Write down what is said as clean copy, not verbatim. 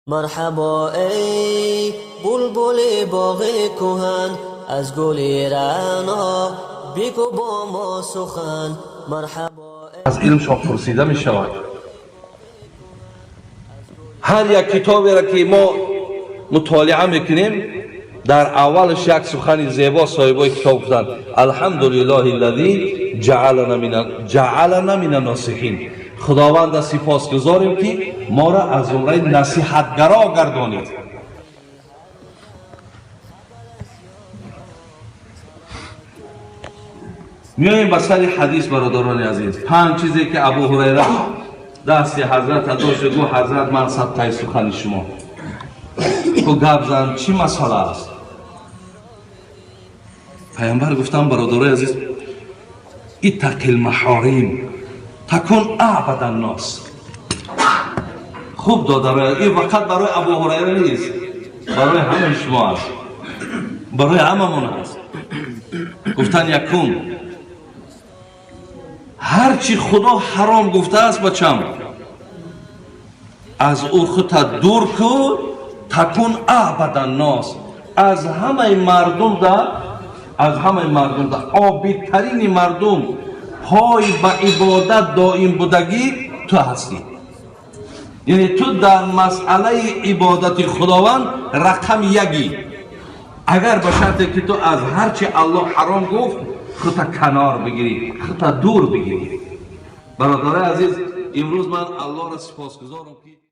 مرحبا ای بلبل باغ کهن، از گل رعنا بگو با ما سخن. مرحبا از علمشان پرسیده می شود. هر یک کتابی را که ما مطالعه میکنیم در اولش یک سخن زیبا صاحبای کتاب گفتند الحمدلله الذی جعلنا من الناصحین. خداوند سپاسگزاریم که ما را از زمره نصیحتگرا گردانید. میاییم به سر حدیث برادران عزیز. 5 چیزی که ابو هریره دست حضرت داشت گو حضرت من صدقه سخن شما تو گپ زن چی مسئله است؟ پیامبر گفتم برادرای عزیز اتق المحارم تکن اعبد الناس. خوب داده این فقط برای ابو هریره نیست، برای همه شما است، برای هممون است. گفتن یکم هرچی خدا حرام گفته است بچم از او خودت دور کن تکن اعبد الناس. از همه مردم ده عابدترین مردم پای به عبادت دائم بودگی تو هستی. یعنی تو در مسئله عبادت خداوند رقم یکی. اگر به شرطی که تو از هرچی الله حرام گفت خودت کنار بگیری، خودت دور بگیری. برادرای عزیز امروز من الله را سپاسگزارم که